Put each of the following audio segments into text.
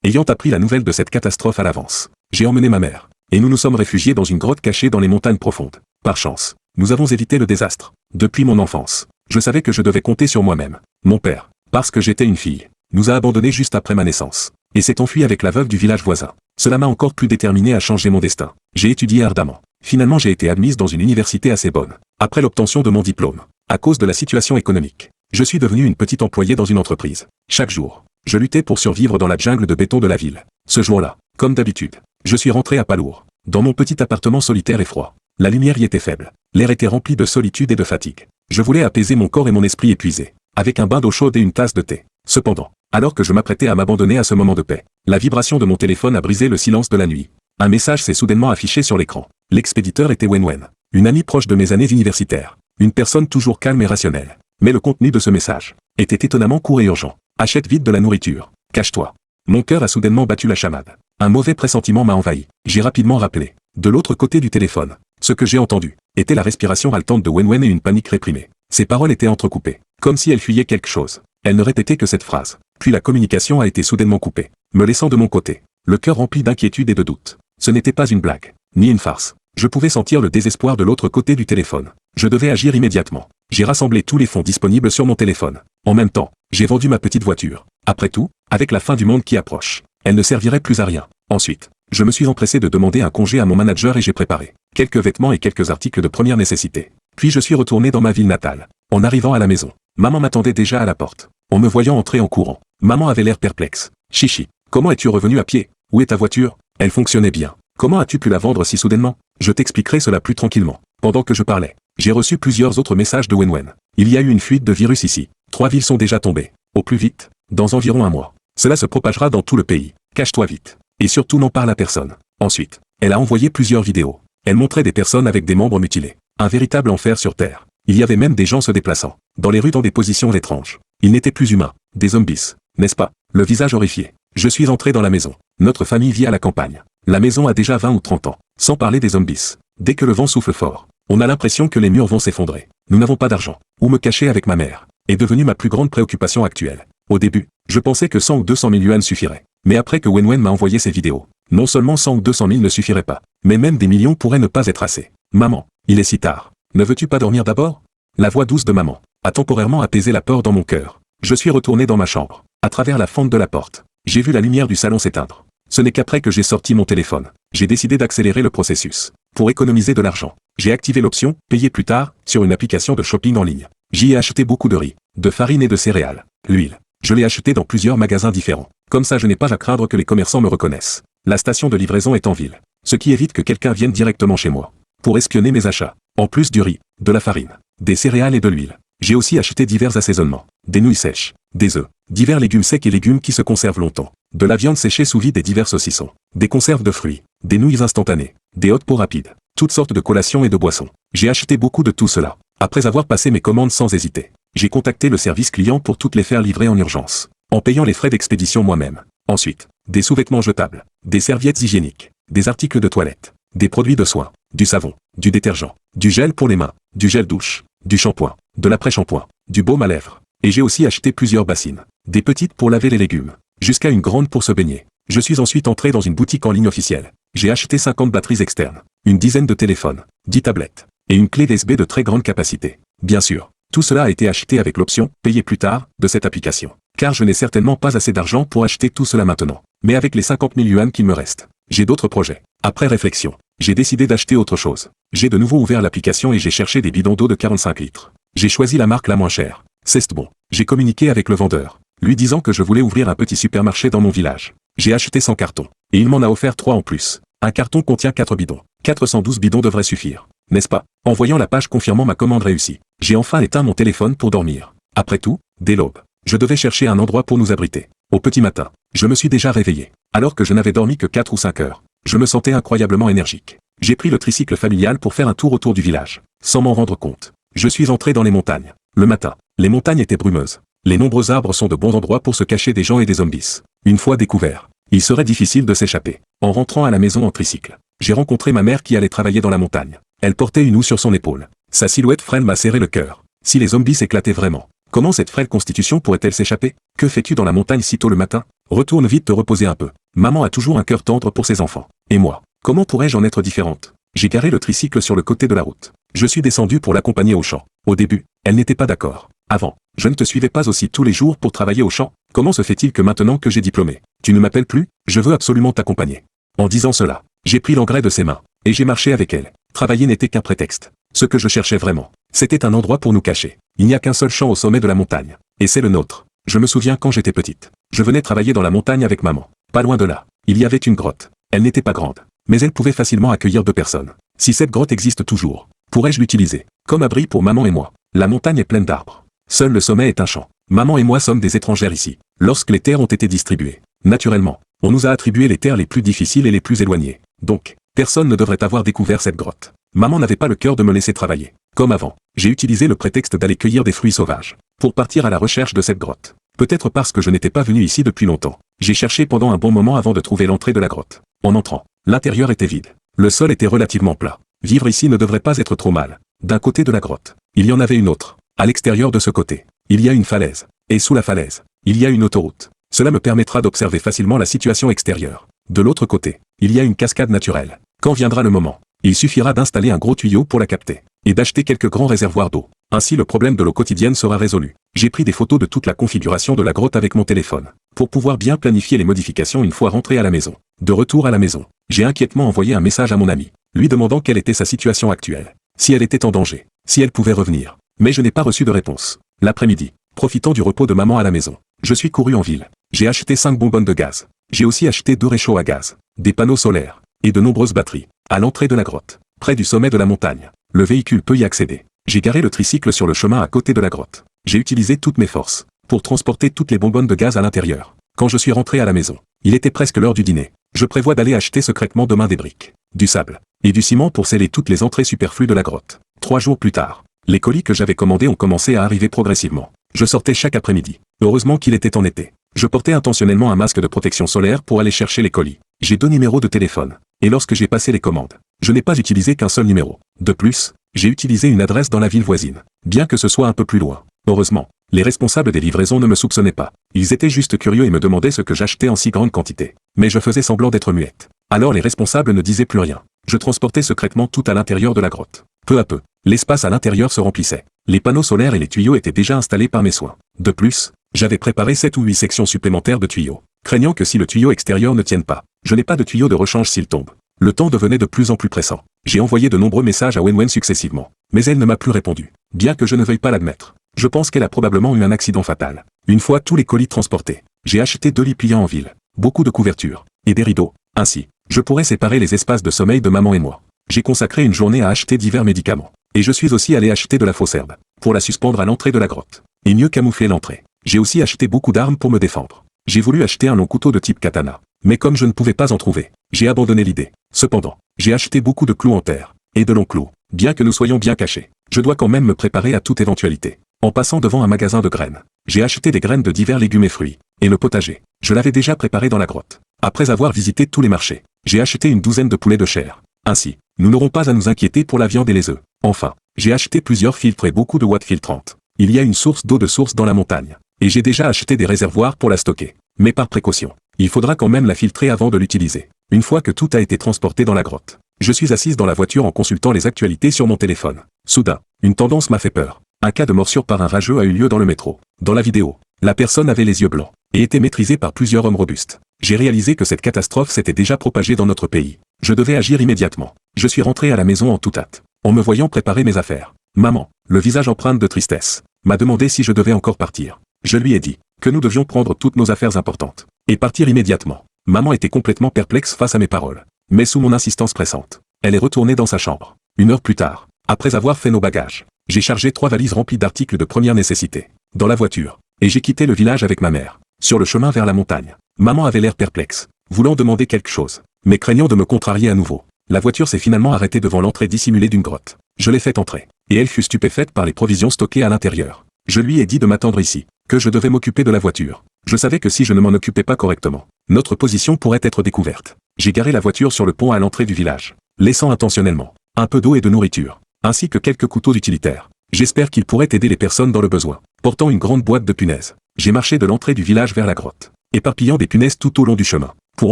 Ayant appris la nouvelle de cette catastrophe à l'avance, j'ai emmené ma mère, et nous nous sommes réfugiés dans une grotte cachée dans les montagnes profondes. Par chance, nous avons évité le désastre. Depuis mon enfance, je savais que je devais compter sur moi-même. Mon père, parce que j'étais une fille, nous a abandonnés juste après ma naissance, et s'est enfui avec la veuve du village voisin. Cela m'a encore plus déterminé à changer mon destin. J'ai étudié ardemment. Finalement j'ai été admise dans une université assez bonne. Après l'obtention de mon diplôme, à cause de la situation économique, je suis devenu une petite employée dans une entreprise. Chaque jour, je luttais pour survivre dans la jungle de béton de la ville. Ce jour-là, comme d'habitude, je suis rentré à pas lourd, dans mon petit appartement solitaire et froid. La lumière y était faible. L'air était rempli de solitude et de fatigue. Je voulais apaiser mon corps et mon esprit épuisés, avec un bain d'eau chaude et une tasse de thé. Cependant, alors que je m'apprêtais à m'abandonner à ce moment de paix, la vibration de mon téléphone a brisé le silence de la nuit. Un message s'est soudainement affiché sur l'écran. L'expéditeur était Wenwen, une amie proche de mes années universitaires, une personne toujours calme et rationnelle. Mais le contenu de ce message était étonnamment court et urgent. Achète vite de la nourriture. Cache-toi. Mon cœur a soudainement battu la chamade. Un mauvais pressentiment m'a envahi. J'ai rapidement rappelé. De l'autre côté du téléphone, ce que j'ai entendu était la respiration haletante de Wenwen et une panique réprimée. Ses paroles étaient entrecoupées, comme si elle fuyait quelque chose. Elle ne répétait que cette phrase. Puis la communication a été soudainement coupée, me laissant de mon côté, le cœur rempli d'inquiétude et de doute. Ce n'était pas une blague, ni une farce. Je pouvais sentir le désespoir de l'autre côté du téléphone. Je devais agir immédiatement. J'ai rassemblé tous les fonds disponibles sur mon téléphone. En même temps, j'ai vendu ma petite voiture. Après tout, avec la fin du monde qui approche, elle ne servirait plus à rien. Ensuite, je me suis empressé de demander un congé à mon manager et j'ai préparé quelques vêtements et quelques articles de première nécessité. Puis je suis retourné dans ma ville natale. En arrivant à la maison, maman m'attendait déjà à la porte. En me voyant entrer en courant, maman avait l'air perplexe. Chichi, comment es-tu revenu à pied? Où est ta voiture? Elle fonctionnait bien. Comment as-tu pu la vendre si soudainement? Je t'expliquerai cela plus tranquillement. Pendant que je parlais, j'ai reçu plusieurs autres messages de Wenwen. Il y a eu une fuite de virus ici. 3 villes sont déjà tombées. Au plus vite, dans environ 1 mois. Cela se propagera dans tout le pays. Cache-toi vite. Et surtout n'en parle à personne. Ensuite, elle a envoyé plusieurs vidéos. Elle montrait des personnes avec des membres mutilés. Un véritable enfer sur Terre. Il y avait même des gens se déplaçant dans les rues dans des positions étranges. Ils n'étaient plus humains, des zombies, n'est-ce pas? Le visage horrifié. Je suis entré dans la maison. Notre famille vit à la campagne. La maison a déjà 20 ou 30 ans. Sans parler des zombies. Dès que le vent souffle fort, on a l'impression que les murs vont s'effondrer. Nous n'avons pas d'argent. Où me cacher avec ma mère est devenue ma plus grande préoccupation actuelle. Au début, je pensais que 100 ou 200 000 yuan suffirait. Mais après que Wenwen m'a envoyé ces vidéos, non seulement 100 ou 200 000 ne suffiraient pas, mais même des millions pourraient ne pas être assez. Maman, il est si tard. Ne veux-tu pas dormir d'abord? La voix douce de maman a temporairement apaisé la peur dans mon cœur. Je suis retourné dans ma chambre. À travers la fente de la porte, j'ai vu la lumière du salon s'éteindre. Ce n'est qu'après que j'ai sorti mon téléphone. J'ai décidé d'accélérer le processus. Pour économiser de l'argent, j'ai activé l'option « Payer plus tard » sur une application de shopping en ligne. J'y ai acheté beaucoup de riz, de farine et de céréales. L'huile, je l'ai acheté dans plusieurs magasins différents. Comme ça je n'ai pas à craindre que les commerçants me reconnaissent. La station de livraison est en ville, ce qui évite que quelqu'un vienne directement chez moi pour espionner mes achats. En plus du riz, de la farine, des céréales et de l'huile, j'ai aussi acheté divers assaisonnements, des nouilles sèches, des œufs, divers légumes secs et légumes qui se conservent longtemps, de la viande séchée sous vide et divers saucissons, des conserves de fruits, des nouilles instantanées, des hot pots rapides, toutes sortes de collations et de boissons. J'ai acheté beaucoup de tout cela. Après avoir passé mes commandes sans hésiter, j'ai contacté le service client pour toutes les faire livrer en urgence, en payant les frais d'expédition moi-même. Ensuite, des sous-vêtements jetables, des serviettes hygiéniques, des articles de toilette, des produits de soins, du savon, du détergent, du gel pour les mains, du gel douche, du shampoing, de l'après-shampoing, du baume à lèvres. Et j'ai aussi acheté plusieurs bassines, des petites pour laver les légumes, jusqu'à une grande pour se baigner. Je suis ensuite entré dans une boutique en ligne officielle. J'ai acheté 50 batteries externes, une dizaine de téléphones, 10 tablettes, et une clé USB de très grande capacité. Bien sûr, tout cela a été acheté avec l'option « Payer plus tard » de cette application. Car je n'ai certainement pas assez d'argent pour acheter tout cela maintenant. Mais avec les 50 000 yuan qu'il me reste, j'ai d'autres projets. Après réflexion, j'ai décidé d'acheter autre chose. J'ai de nouveau ouvert l'application et j'ai cherché des bidons d'eau de 45 litres. J'ai choisi la marque la moins chère. C'est bon. J'ai communiqué avec le vendeur, lui disant que je voulais ouvrir un petit supermarché dans mon village. J'ai acheté 100 cartons, et il m'en a offert 3 en plus. Un carton contient 4 bidons. 412 bidons devraient suffire, n'est-ce pas? En voyant la page confirmant ma commande réussie, j'ai enfin éteint mon téléphone pour dormir. Après tout, dès l'aube, je devais chercher un endroit pour nous abriter. Au petit matin, je me suis déjà réveillé, alors que je n'avais dormi que 4 ou 5 heures. Je me sentais incroyablement énergique. J'ai pris le tricycle familial pour faire un tour autour du village, sans m'en rendre compte. Je suis entré dans les montagnes. Le matin, les montagnes étaient brumeuses. Les nombreux arbres sont de bons endroits pour se cacher des gens et des zombies. Une fois découverts, il serait difficile de s'échapper. En rentrant à la maison en tricycle, j'ai rencontré ma mère qui allait travailler dans la montagne. Elle portait une houe sur son épaule. Sa silhouette frêle m'a serré le cœur. Si les zombies éclataient vraiment, comment cette frêle constitution pourrait-elle s'échapper? Que fais-tu dans la montagne si tôt le matin? Retourne vite te reposer un peu. Maman a toujours un cœur tendre pour ses enfants. Et moi, comment pourrais-je en être différente? J'ai garé le tricycle sur le côté de la route. Je suis descendu pour l'accompagner au champ. Au début, elle n'était pas d'accord. Avant, je ne te suivais pas aussi tous les jours pour travailler au champ. Comment se fait-il que maintenant que j'ai diplômé, tu ne m'appelles plus? Je veux absolument t'accompagner. En disant cela, j'ai pris l'engrais de ses mains, et j'ai marché avec elle. Travailler n'était qu'un prétexte. Ce que je cherchais vraiment, c'était un endroit pour nous cacher. Il n'y a qu'un seul champ au sommet de la montagne. Et c'est le nôtre. Je me souviens quand j'étais petite. Je venais travailler dans la montagne avec maman. Pas loin de là, il y avait une grotte. Elle n'était pas grande, mais elle pouvait facilement accueillir 2 personnes. Si cette grotte existe toujours, pourrais-je l'utiliser comme abri pour maman et moi? La montagne est pleine d'arbres. Seul le sommet est un champ. Maman et moi sommes des étrangères ici. Lorsque les terres ont été distribuées, naturellement, on nous a attribué les terres les plus difficiles et les plus éloignées. Donc, personne ne devrait avoir découvert cette grotte. Maman n'avait pas le cœur de me laisser travailler. Comme avant, j'ai utilisé le prétexte d'aller cueillir des fruits sauvages pour partir à la recherche de cette grotte. Peut-être parce que je n'étais pas venu ici depuis longtemps. J'ai cherché pendant un bon moment avant de trouver l'entrée de la grotte. En entrant, l'intérieur était vide. Le sol était relativement plat. Vivre ici ne devrait pas être trop mal. D'un côté de la grotte, il y en avait une autre. À l'extérieur de ce côté, il y a une falaise. Et sous la falaise, il y a une autoroute. Cela me permettra d'observer facilement la situation extérieure. De l'autre côté, il y a une cascade naturelle. Quand viendra le moment, il suffira d'installer un gros tuyau pour la capter. Et d'acheter quelques grands réservoirs d'eau. Ainsi le problème de l'eau quotidienne sera résolu. J'ai pris des photos de toute la configuration de la grotte avec mon téléphone, pour pouvoir bien planifier les modifications une fois rentré à la maison. De retour à la maison, j'ai inquiètement envoyé un message à mon amie, lui demandant quelle était sa situation actuelle, si elle était en danger, si elle pouvait revenir. Mais je n'ai pas reçu de réponse. L'après-midi, profitant du repos de maman à la maison, je suis couru en ville. J'ai acheté 5 bonbonnes de gaz. J'ai aussi acheté 2 réchauds à gaz, des panneaux solaires, et de nombreuses batteries. À l'entrée de la grotte, près du sommet de la montagne, le véhicule peut y accéder. J'ai garé le tricycle sur le chemin à côté de la grotte. J'ai utilisé toutes mes forces pour transporter toutes les bonbonnes de gaz à l'intérieur. Quand je suis rentré à la maison, il était presque l'heure du dîner. Je prévois d'aller acheter secrètement demain des briques, du sable et du ciment pour sceller toutes les entrées superflues de la grotte. 3 jours plus tard, les colis que j'avais commandés ont commencé à arriver progressivement. Je sortais chaque après-midi. Heureusement qu'il était en été. Je portais intentionnellement un masque de protection solaire pour aller chercher les colis. J'ai 2 numéros de téléphone. Et lorsque j'ai passé les commandes, je n'ai pas utilisé qu'un seul numéro. De plus, j'ai utilisé une adresse dans la ville voisine, bien que ce soit un peu plus loin. Heureusement, les responsables des livraisons ne me soupçonnaient pas. Ils étaient juste curieux et me demandaient ce que j'achetais en si grande quantité. Mais je faisais semblant d'être muette. Alors les responsables ne disaient plus rien. Je transportais secrètement tout à l'intérieur de la grotte. Peu à peu, l'espace à l'intérieur se remplissait. Les panneaux solaires et les tuyaux étaient déjà installés par mes soins. De plus, j'avais préparé 7 ou 8 sections supplémentaires de tuyaux, craignant que si le tuyau extérieur ne tienne pas, je n'ai pas de tuyau de rechange s'il tombe. Le temps devenait de plus en plus pressant. J'ai envoyé de nombreux messages à Wenwen successivement, mais elle ne m'a plus répondu, bien que je ne veuille pas l'admettre. Je pense qu'elle a probablement eu un accident fatal. Une fois tous les colis transportés, j'ai acheté 2 lits pliants en ville, beaucoup de couvertures, et des rideaux. Ainsi, je pourrais séparer les espaces de sommeil de maman et moi. J'ai consacré une journée à acheter divers médicaments. Et je suis aussi allé acheter de la fausse herbe, pour la suspendre à l'entrée de la grotte, et mieux camoufler l'entrée. J'ai aussi acheté beaucoup d'armes pour me défendre. J'ai voulu acheter un long couteau de type katana, mais comme je ne pouvais pas en trouver, j'ai abandonné l'idée. Cependant, j'ai acheté beaucoup de clous en terre, et de longs clous. Bien que nous soyons bien cachés, je dois quand même me préparer à toute éventualité. En passant devant un magasin de graines, j'ai acheté des graines de divers légumes et fruits, et le potager, je l'avais déjà préparé dans la grotte. Après avoir visité tous les marchés, j'ai acheté une douzaine de poulets de chair. Ainsi, nous n'aurons pas à nous inquiéter pour la viande et les œufs. Enfin, j'ai acheté plusieurs filtres et beaucoup de watt filtrantes. Il y a une source d'eau de source dans la montagne, et j'ai déjà acheté des réservoirs pour la stocker. Mais par précaution, il faudra quand même la filtrer avant de l'utiliser. Une fois que tout a été transporté dans la grotte, je suis assise dans la voiture en consultant les actualités sur mon téléphone. Soudain, une tendance m'a fait peur. Un cas de morsure par un rageux a eu lieu dans le métro. Dans la vidéo, la personne avait les yeux blancs, et était maîtrisée par plusieurs hommes robustes. J'ai réalisé que cette catastrophe s'était déjà propagée dans notre pays. Je devais agir immédiatement. Je suis rentré à la maison en toute hâte, en me voyant préparer mes affaires. Maman, le visage empreinte de tristesse, m'a demandé si je devais encore partir. Je lui ai dit que nous devions prendre toutes nos affaires importantes et partir immédiatement. Maman était complètement perplexe face à mes paroles, mais sous mon insistance pressante, elle est retournée dans sa chambre. 1 heure plus tard, après avoir fait nos bagages, j'ai chargé 3 valises remplies d'articles de première nécessité dans la voiture, et j'ai quitté le village avec ma mère. Sur le chemin vers la montagne, maman avait l'air perplexe, voulant demander quelque chose, mais craignant de me contrarier à nouveau. La voiture s'est finalement arrêtée devant l'entrée dissimulée d'une grotte. Je l'ai fait entrer, et elle fut stupéfaite par les provisions stockées à l'intérieur. Je lui ai dit de m'attendre ici, que je devais m'occuper de la voiture. Je savais que si je ne m'en occupais pas correctement, notre position pourrait être découverte. J'ai garé la voiture sur le pont à l'entrée du village, laissant intentionnellement un peu d'eau et de nourriture, ainsi que quelques couteaux d'utilitaire. J'espère qu'ils pourraient aider les personnes dans le besoin. Portant une grande boîte de punaises, j'ai marché de l'entrée du village vers la grotte. éparpillant des punaises tout au long du chemin, pour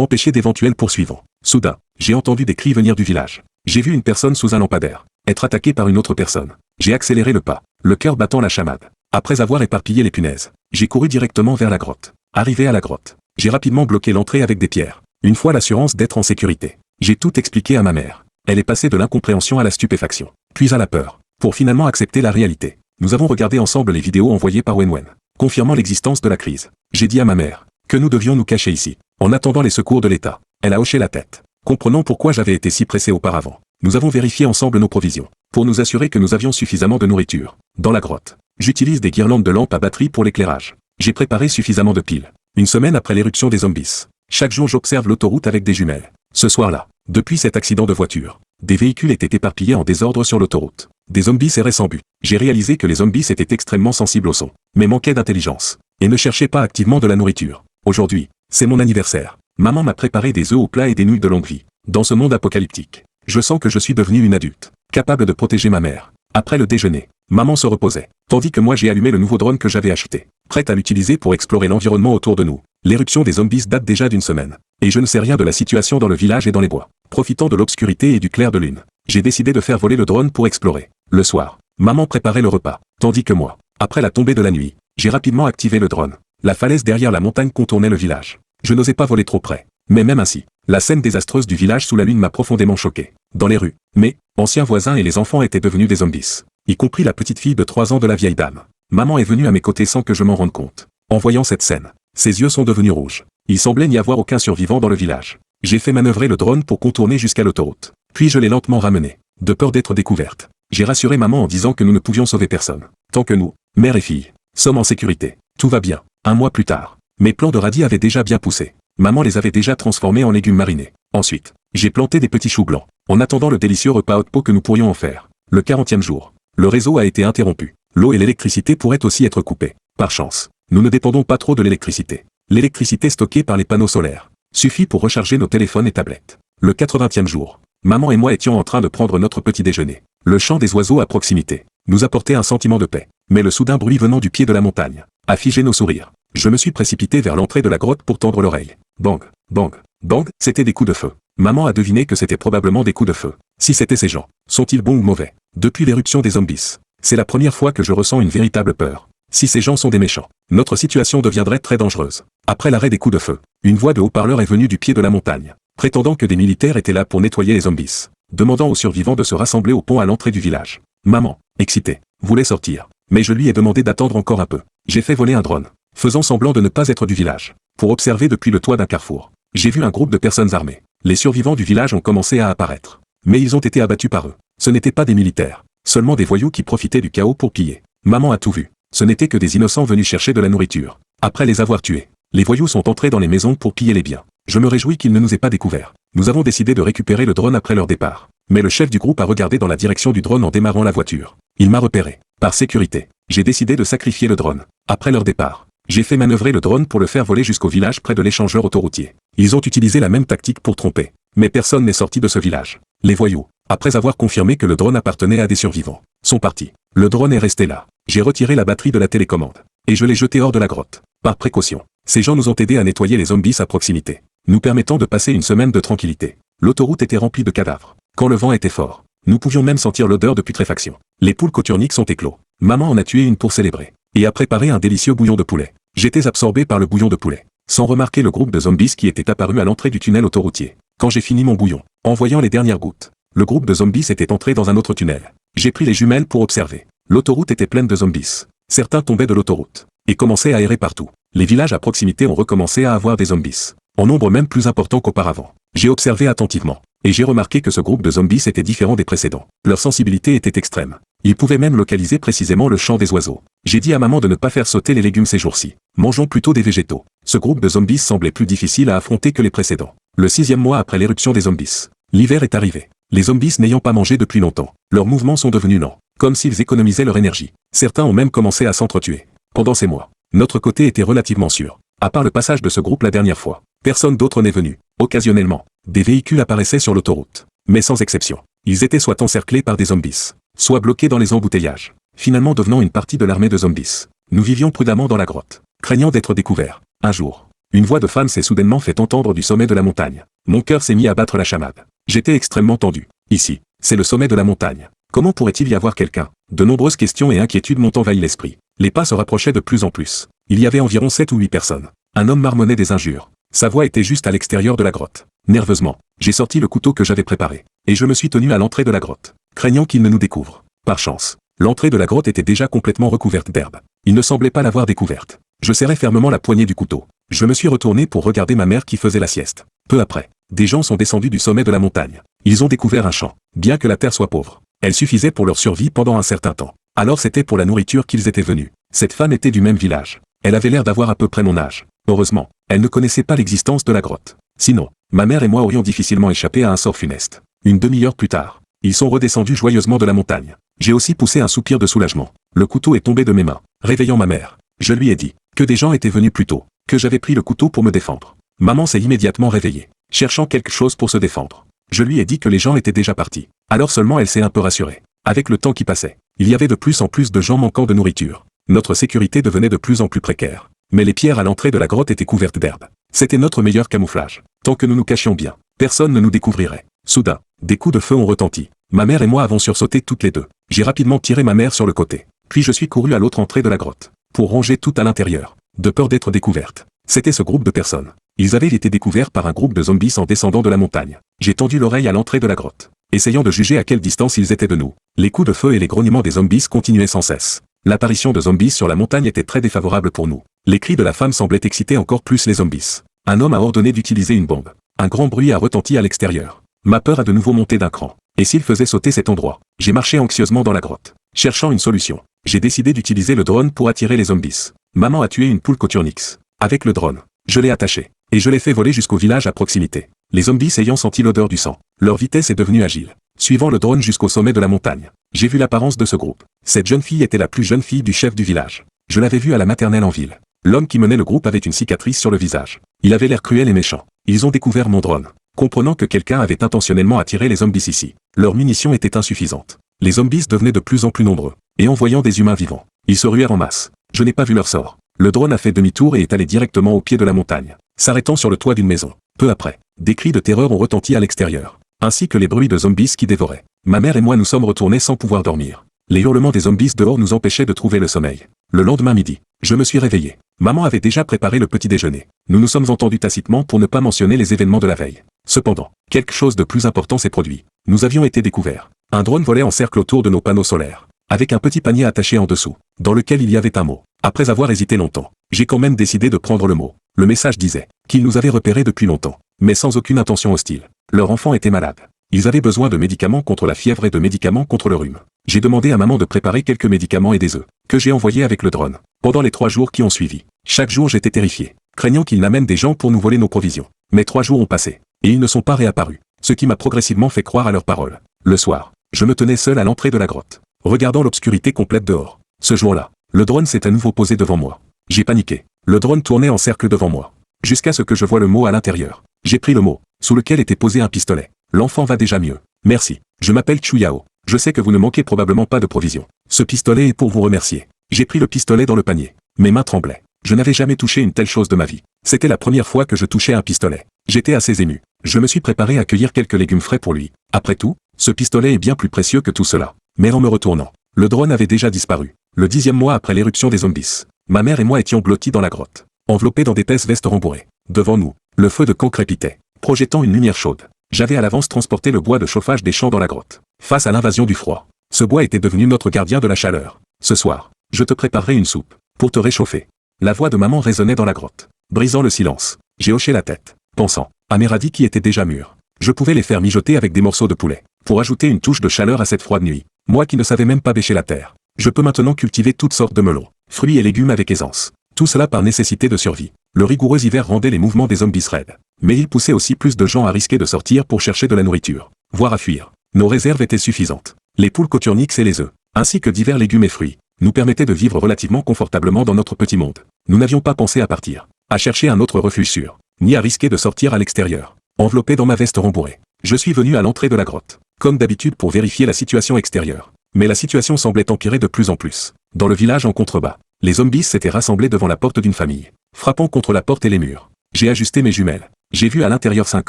empêcher d'éventuels poursuivants. Soudain, j'ai entendu des cris venir du village. J'ai vu une personne sous un lampadaire être attaquée par une autre personne. J'ai accéléré le pas, le cœur battant la chamade. Après avoir éparpillé les punaises, j'ai couru directement vers la grotte. Arrivé à la grotte, j'ai rapidement bloqué l'entrée avec des pierres. Une fois l'assurance d'être en sécurité, j'ai tout expliqué à ma mère. Elle est passée de l'incompréhension à la stupéfaction, puis à la peur, pour finalement accepter la réalité. Nous avons regardé ensemble les vidéos envoyées par Wenwen, confirmant l'existence de la crise. J'ai dit à ma mère que nous devions nous cacher ici, en attendant les secours de l'État. Elle a hoché la tête, comprenant pourquoi j'avais été si pressé auparavant. Nous avons vérifié ensemble nos provisions, pour nous assurer que nous avions suffisamment de nourriture. Dans la grotte, j'utilise des guirlandes de lampes à batterie pour l'éclairage. J'ai préparé suffisamment de piles. Une semaine après l'éruption des zombies, chaque jour j'observe l'autoroute avec des jumelles. Ce soir-là, depuis cet accident de voiture, des véhicules étaient éparpillés en désordre sur l'autoroute. Des zombies erraient sans but. J'ai réalisé que les zombies étaient extrêmement sensibles au son, mais manquaient d'intelligence, et ne cherchaient pas activement de la nourriture. Aujourd'hui, c'est mon anniversaire. Maman m'a préparé des œufs au plat et des nouilles de longue vie. Dans ce monde apocalyptique, je sens que je suis devenu une adulte, capable de protéger ma mère. Après le déjeuner, maman se reposait, tandis que moi j'ai allumé le nouveau drone que j'avais acheté, prête à l'utiliser pour explorer l'environnement autour de nous. L'éruption des zombies date déjà d'une semaine, et je ne sais rien de la situation dans le village et dans les bois. Profitant de l'obscurité et du clair de lune, j'ai décidé de faire voler le drone pour explorer. Le soir, maman préparait le repas, tandis que moi, après la tombée de la nuit, j'ai rapidement activé le drone. La falaise derrière la montagne contournait le village. Je n'osais pas voler trop près, mais même ainsi, la scène désastreuse du village sous la lune m'a profondément choqué. Dans les rues, mes anciens voisins et les enfants étaient devenus des zombies, y compris la petite fille de 3 ans de la vieille dame. Maman est venue à mes côtés sans que je m'en rende compte. En voyant cette scène, ses yeux sont devenus rouges. Il semblait n'y avoir aucun survivant dans le village. J'ai fait manœuvrer le drone pour contourner jusqu'à l'autoroute. Puis je l'ai lentement ramené, de peur d'être découverte. J'ai rassuré maman en disant que nous ne pouvions sauver personne. Tant que nous, mère et fille, sommes en sécurité, tout va bien. 1 mois plus tard, mes plants de radis avaient déjà bien poussé. Maman les avait déjà transformés en légumes marinés. Ensuite, j'ai planté des petits choux blancs, en attendant le délicieux repas haute pot que nous pourrions en faire. Le 40e jour, le réseau a été interrompu. L'eau et l'électricité pourraient aussi être coupées. Par chance, nous ne dépendons pas trop de l'électricité. L'électricité stockée par les panneaux solaires suffit pour recharger nos téléphones et tablettes. Le 80e jour, maman et moi étions en train de prendre notre petit déjeuner. Le chant des oiseaux à proximité nous apportait un sentiment de paix. Mais le soudain bruit venant du pied de la montagne a figé nos sourires. Je me suis précipité vers l'entrée de la grotte pour tendre l'oreille. Bang, bang, bang, c'était des coups de feu. Maman a deviné que c'était probablement des coups de feu. Si c'était ces gens, sont-ils bons ou mauvais? Depuis l'éruption des zombies, c'est la première fois que je ressens une véritable peur. Si ces gens sont des méchants, notre situation deviendrait très dangereuse. Après l'arrêt des coups de feu, une voix de haut-parleur est venue du pied de la montagne, prétendant que des militaires étaient là pour nettoyer les zombies, demandant aux survivants de se rassembler au pont à l'entrée du village. Maman, excitée, voulait sortir, mais je lui ai demandé d'attendre encore un peu. J'ai fait voler un drone, faisant semblant de ne pas être du village, pour observer depuis le toit d'un carrefour. J'ai vu un groupe de personnes armées. Les survivants du village ont commencé à apparaître. Mais ils ont été abattus par eux. Ce n'étaient pas des militaires, seulement des voyous qui profitaient du chaos pour piller. Maman a tout vu. Ce n'étaient que des innocents venus chercher de la nourriture. Après les avoir tués, les voyous sont entrés dans les maisons pour piller les biens. Je me réjouis qu'ils ne nous aient pas découverts. Nous avons décidé de récupérer le drone après leur départ. Mais le chef du groupe a regardé dans la direction du drone en démarrant la voiture. Il m'a repéré. Par sécurité, j'ai décidé de sacrifier le drone. Après leur départ, j'ai fait manœuvrer le drone pour le faire voler jusqu'au village près de l'échangeur autoroutier. Ils ont utilisé la même tactique pour tromper. Mais personne n'est sorti de ce village. Les voyous, après avoir confirmé que le drone appartenait à des survivants, sont partis. Le drone est resté là. J'ai retiré la batterie de la télécommande. Et je l'ai jeté hors de la grotte. Par précaution, ces gens nous ont aidés à nettoyer les zombies à proximité, nous permettant de passer une semaine de tranquillité. L'autoroute était remplie de cadavres. Quand le vent était fort, nous pouvions même sentir l'odeur de putréfaction. Les poules coturniques sont éclos. Maman en a tué une pour célébrer. Et a préparé un délicieux bouillon de poulet. J'étais absorbé par le bouillon de poulet, sans remarquer le groupe de zombies qui était apparu à l'entrée du tunnel autoroutier. Quand j'ai fini mon bouillon, en voyant les dernières gouttes, le groupe de zombies était entré dans un autre tunnel. J'ai pris les jumelles pour observer. L'autoroute était pleine de zombies. Certains tombaient de l'autoroute et commençaient à errer partout. Les villages à proximité ont recommencé à avoir des zombies, en nombre même plus important qu'auparavant. J'ai observé attentivement, et j'ai remarqué que ce groupe de zombies était différent des précédents. Leur sensibilité était extrême. Ils pouvaient même localiser précisément le chant des oiseaux. J'ai dit à maman de ne pas faire sauter les légumes ces jours-ci. Mangeons plutôt des végétaux. Ce groupe de zombies semblait plus difficile à affronter que les précédents. Le 6e mois après l'éruption des zombies, l'hiver est arrivé. Les zombies n'ayant pas mangé depuis longtemps, leurs mouvements sont devenus lents, comme s'ils économisaient leur énergie. Certains ont même commencé à s'entretuer. Pendant ces mois, notre côté était relativement sûr. À part le passage de ce groupe la dernière fois, personne d'autre n'est venu. Occasionnellement, des véhicules apparaissaient sur l'autoroute. Mais sans exception, ils étaient soit encerclés par des zombies, soit bloqués dans les embouteillages, finalement devenant une partie de l'armée de zombies. Nous vivions prudemment dans la grotte, craignant d'être découverts. Un jour, Une voix de femme s'est soudainement fait entendre du sommet de la montagne. Mon cœur s'est mis à battre la chamade. J'étais extrêmement tendu. Ici, c'est le sommet de la montagne. Comment pourrait-il y avoir quelqu'un? De nombreuses questions et inquiétudes m'ont envahi l'esprit. Les pas se rapprochaient de plus en plus. Il y avait environ 7 ou 8 personnes. Un homme marmonnait des injures. Sa voix était juste à l'extérieur de la grotte. Nerveusement, j'ai sorti le couteau que j'avais préparé. Et je me suis tenu à l'entrée de la grotte, craignant qu'il ne nous découvre. Par chance, l'entrée de la grotte était déjà complètement recouverte d'herbe. Il ne semblait pas l'avoir découverte. Je serrai fermement la poignée du couteau. Je me suis retourné pour regarder ma mère qui faisait la sieste. Peu après, des gens sont descendus du sommet de la montagne. Ils ont découvert un champ. Bien que la terre soit pauvre, elle suffisait pour leur survie pendant un certain temps. Alors c'était pour la nourriture qu'ils étaient venus. Cette femme était du même village. Elle avait l'air d'avoir à peu près mon âge. Heureusement, elle ne connaissait pas l'existence de la grotte. Sinon, ma mère et moi aurions difficilement échappé à un sort funeste. Une demi-heure plus tard, ils sont redescendus joyeusement de la montagne. J'ai aussi poussé un soupir de soulagement. Le couteau est tombé de mes mains, réveillant ma mère. Je lui ai dit que des gens étaient venus plus tôt, que j'avais pris le couteau pour me défendre. Maman s'est immédiatement réveillée, cherchant quelque chose pour se défendre. Je lui ai dit que les gens étaient déjà partis. Alors seulement elle s'est un peu rassurée. Avec le temps qui passait, il y avait de plus en plus de gens manquant de nourriture. Notre sécurité devenait de plus en plus précaire. Mais les pierres à l'entrée de la grotte étaient couvertes d'herbe. C'était notre meilleur camouflage. Tant que nous nous cachions bien, personne ne nous découvrirait. Soudain, des coups de feu ont retenti. Ma mère et moi avons sursauté toutes les deux. J'ai rapidement tiré ma mère sur le côté. Puis je suis couru à l'autre entrée de la grotte, pour ranger tout à l'intérieur, de peur d'être découverte. C'était ce groupe de personnes. Ils avaient été découverts par un groupe de zombies en descendant de la montagne. J'ai tendu l'oreille à l'entrée de la grotte, essayant de juger à quelle distance ils étaient de nous. Les coups de feu et les grognements des zombies continuaient sans cesse. L'apparition de zombies sur la montagne était très défavorable pour nous. Les cris de la femme semblaient exciter encore plus les zombies. Un homme a ordonné d'utiliser une bombe. Un grand bruit a retenti à l'extérieur. Ma peur a de nouveau monté d'un cran. Et s'il faisait sauter cet endroit? J'ai marché anxieusement dans la grotte, cherchant une solution. J'ai décidé d'utiliser le drone pour attirer les zombies. Maman a tué une poule coturnix. Avec le drone, je l'ai attaché, et je l'ai fait voler jusqu'au village à proximité. Les zombies ayant senti l'odeur du sang, leur vitesse est devenue agile. Suivant le drone jusqu'au sommet de la montagne, j'ai vu l'apparence de ce groupe. Cette jeune fille était la plus jeune fille du chef du village. Je l'avais vue à la maternelle en ville. L'homme qui menait le groupe avait une cicatrice sur le visage. Il avait l'air cruel et méchant. Ils ont découvert mon drone, comprenant que quelqu'un avait intentionnellement attiré les zombies ici. Leurs munitions étaient insuffisantes. Les zombies devenaient de plus en plus nombreux. Et en voyant des humains vivants, ils se ruèrent en masse. Je n'ai pas vu leur sort. Le drone a fait demi-tour et est allé directement au pied de la montagne, s'arrêtant sur le toit d'une maison. Peu après, des cris de terreur ont retenti à l'extérieur, ainsi que les bruits de zombies qui dévoraient. Ma mère et moi nous sommes retournés sans pouvoir dormir. Les hurlements des zombies dehors nous empêchaient de trouver le sommeil. Le lendemain midi, je me suis réveillé. Maman avait déjà préparé le petit déjeuner. Nous nous sommes entendus tacitement pour ne pas mentionner les événements de la veille. Cependant, quelque chose de plus important s'est produit. Nous avions été découverts. Un drone volait en cercle autour de nos panneaux solaires, avec un petit panier attaché en dessous, dans lequel il y avait un mot. Après avoir hésité longtemps, j'ai quand même décidé de prendre le mot. Le message disait qu'ils nous avaient repérés depuis longtemps, mais sans aucune intention hostile. Leur enfant était malade. Ils avaient besoin de médicaments contre la fièvre et de médicaments contre le rhume. J'ai demandé à maman de préparer quelques médicaments et des œufs, que j'ai envoyés avec le drone. Pendant les 3 jours qui ont suivi, chaque jour j'étais terrifié, craignant qu'ils n'amènent des gens pour nous voler nos provisions. Mais 3 jours ont passé, et ils ne sont pas réapparus, ce qui m'a progressivement fait croire à leurs paroles. Le soir, je me tenais seul à l'entrée de la grotte, regardant l'obscurité complète dehors. Ce jour-là, le drone s'est à nouveau posé devant moi. J'ai paniqué. Le drone tournait en cercle devant moi, jusqu'à ce que je voie le mot à l'intérieur. J'ai pris le mot, sous lequel était posé un pistolet. L'enfant va déjà mieux. Merci. Je m'appelle Chu Yao. Je sais que vous ne manquez probablement pas de provisions. Ce pistolet est pour vous remercier. J'ai pris le pistolet dans le panier. Mes mains tremblaient. Je n'avais jamais touché une telle chose de ma vie. C'était la première fois que je touchais un pistolet. J'étais assez ému. Je me suis préparé à cueillir quelques légumes frais pour lui. Après tout, ce pistolet est bien plus précieux que tout cela. Mais en me retournant, le drone avait déjà disparu. Le 10e mois après l'éruption des zombies, ma mère et moi étions blottis dans la grotte, enveloppés dans d'épaisses vestes rembourrées. Devant nous, le feu de camp crépitait, projetant une lumière chaude. J'avais à l'avance transporté le bois de chauffage des champs dans la grotte. Face à l'invasion du froid, ce bois était devenu notre gardien de la chaleur. Ce soir, je te préparerai une soupe, pour te réchauffer. La voix de maman résonnait dans la grotte, brisant le silence. J'ai hoché la tête, pensant à mes radis qui étaient déjà mûrs. Je pouvais les faire mijoter avec des morceaux de poulet, pour ajouter une touche de chaleur à cette froide nuit. Moi qui ne savais même pas bêcher la terre, je peux maintenant cultiver toutes sortes de melons, fruits et légumes avec aisance. Tout cela par nécessité de survie. Le rigoureux hiver rendait les mouvements des zombies raides. Mais il poussait aussi plus de gens à risquer de sortir pour chercher de la nourriture, voire à fuir. Nos réserves étaient suffisantes. Les poules coturnix et les œufs, ainsi que divers légumes et fruits, nous permettaient de vivre relativement confortablement dans notre petit monde. Nous n'avions pas pensé à partir, à chercher un autre refuge sûr, ni à risquer de sortir à l'extérieur. Enveloppé dans ma veste rembourrée, je suis venu à l'entrée de la grotte, comme d'habitude pour vérifier la situation extérieure. Mais la situation semblait empirer de plus en plus. Dans le village en contrebas, les zombies s'étaient rassemblés devant la porte d'une famille, frappant contre la porte et les murs. J'ai ajusté mes jumelles. J'ai vu à l'intérieur 5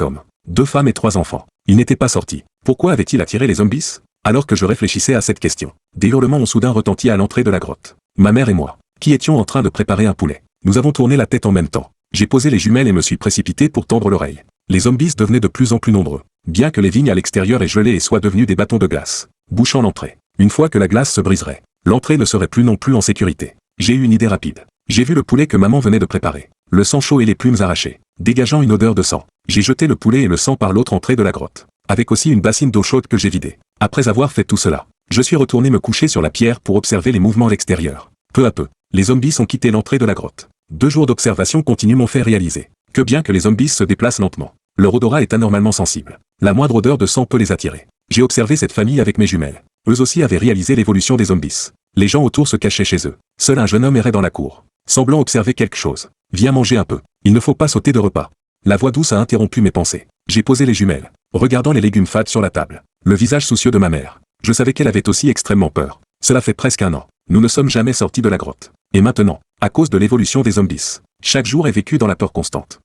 hommes, 2 femmes et 3 enfants. Ils n'étaient pas sortis. Pourquoi avait-il attiré les zombies? Alors que je réfléchissais à cette question, des hurlements ont soudain retenti à l'entrée de la grotte. Ma mère et moi, qui étions en train de préparer un poulet. Nous avons tourné la tête en même temps. J'ai posé les jumelles et me suis précipité pour tendre l'oreille. Les zombies devenaient de plus en plus nombreux, bien que les vignes à l'extérieur aient gelé et soient devenues des bâtons de glace, bouchant l'entrée. Une fois que la glace se briserait, l'entrée ne serait plus non plus en sécurité. J'ai eu une idée rapide. J'ai vu le poulet que maman venait de préparer. Le sang chaud et les plumes arrachées, dégageant une odeur de sang. J'ai jeté le poulet et le sang par l'autre entrée de la grotte, avec aussi une bassine d'eau chaude que j'ai vidée. Après avoir fait tout cela, je suis retourné me coucher sur la pierre pour observer les mouvements à l'extérieur. Peu à peu, les zombies ont quitté l'entrée de la grotte. 2 jours d'observation continue m'ont fait réaliser que bien que les zombies se déplacent lentement, leur odorat est anormalement sensible. La moindre odeur de sang peut les attirer. J'ai observé cette famille avec mes jumelles. Eux aussi avaient réalisé l'évolution des zombies. Les gens autour se cachaient chez eux. Seul un jeune homme errait dans la cour, semblant observer quelque chose. Viens manger un peu. Il ne faut pas sauter de repas. La voix douce a interrompu mes pensées. J'ai posé les jumelles, regardant les légumes fades sur la table. Le visage soucieux de ma mère. Je savais qu'elle avait aussi extrêmement peur. Cela fait presque 1 an. Nous ne sommes jamais sortis de la grotte. Et maintenant, à cause de l'évolution des zombies, chaque jour est vécu dans la peur constante.